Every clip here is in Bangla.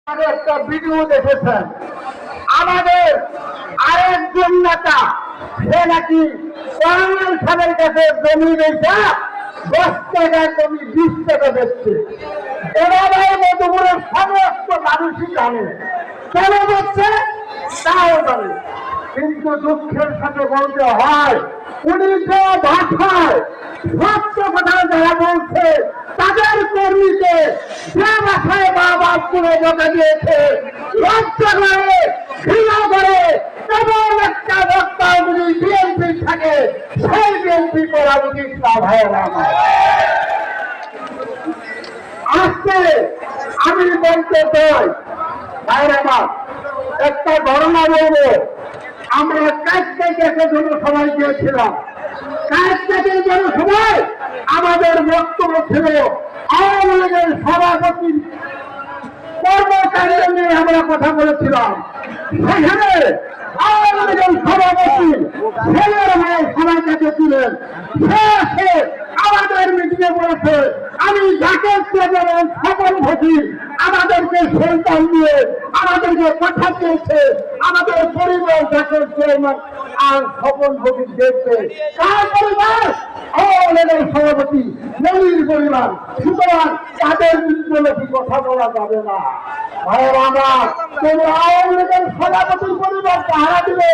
একটা ভিডিও দেখেছেন আমাদের আরেকজন নেতা, সে নাকি কর্নেল সাহেবের কাছে জমি বেচা 10 টাকা জমি 20 টাকা বেচছে। এভাবে মধুপুরের সমস্ত মানুষই জানে কেন বেচছে, তাও জানে। কিন্তু দুঃখের সাথে বলতে হয়, উনি যে ভাষায় সত্য কথা যারা বলছে তাদের কর্মীকে যে ভাষায় বাবা করে বকা দিয়েছে, লজ্জা করে, ঘৃণা করে, কেবল একটা বক্তা যদি বিএনপি থাকে সেই বিএনপি করা উচিত না। ভাইয়েরা আজকে আমি বলতে চাই, ভাইয়েরা আমার একটা ঘটনা বলবো। আমরা কাজটাকে জনসভায় গিয়েছিলাম। কাজটাকে জনসভায় আমাদের বক্তব্য ছিল আওয়ামী লীগের সভাপতি কর্মকাণ্ড নিয়ে আমরা কথা বলেছিলাম। সেখানে আওয়ামী লীগের সভাপতি ছেলের ভাই সভাটাকে ছিলেন। সে আমাদের মিটিংয়ে বলেছে, আমি যাকে যেমন সকল ভোটি আমাদেরকে সন্তান দিয়ে আমাদেরকে কথা দিয়েছে, আমাদের পরিবার জাকের চেয়ারম্যান আর সকল ভোটি দেখবে কার পরিবার? আওয়ামী লীগের সভাপতি নবীর পরিবার। সুতরাং তাদের বিরুদ্ধে কথা বলা যাবে না। ভাইয়েরা আমার, তোমরা আওয়ামী লীগের সভাপতির পরিবারকে হারা দিবে,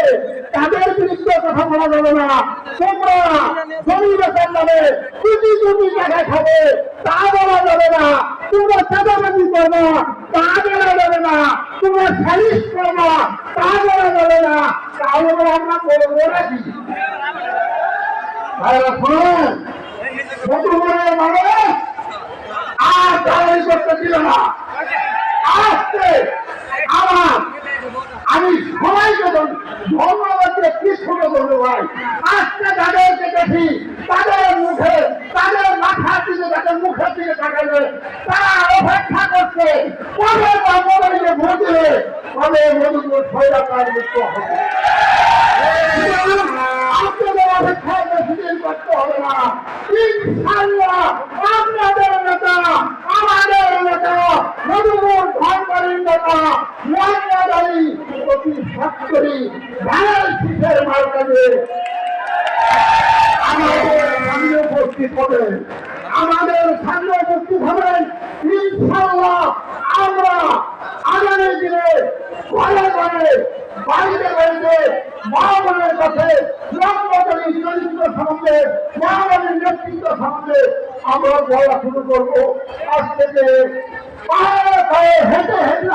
তাদের বিরুদ্ধে কথা বলা যাবে না। তোমরা জমি বেচার নামে কোটি কোটি টাকা খাবে, তা বলা যাবে না। তোমরা চাঁদাবাজি করবা, তা বলা যাবে না। তোমরা সালিশ করবা, তা বলা যাবে না। তাহলে আমরা করবো নাকি? ভাইয়েরা শুনুন, মধুপুরের মানুষ আর দাঁড়াই করতে ছিল না। আজকে আমি সবাইকে ধন্যবাদ দিয়ে কি শুরু করবো ভাই। আজকে তাদেরকে দেখি তাদের মুখে, তাদের মাথার দিকে, তাদের মুখের দিকে তাকালে তারা অপেক্ষা করছে কবে বা মোবাইলে ভোট দিলে কবে মধুপুর স্বৈরাচার মুক্ত হবে। আপনাদের অপেক্ষায় বেশিদিন করতে হবে না। ইনশাআল্লাহ আপনাদের নেতা, আমাদের নেতা, মধুপুর ধনবাড়ির নেতা মোহাম্মদ আলী অতি সত্তরি ধানের শীষের মার্কাজে আমাদের সামনে উপস্থিত হবেন। আমাদের সামনে উপস্থিত হবেন। ইনশাআল্লাহ আমরা আগামী দিনে ঘরে ঘরে, বাড়িতে বাড়িতে মহামানের কাছে লম্বকারী চরিত্র সম্বন্ধে, মহামানের নেতৃত্ব সম্বন্ধে আমরা বলা শুরু করবো। আজ থেকে পায়ে পায়ে হেঁটে হেঁটে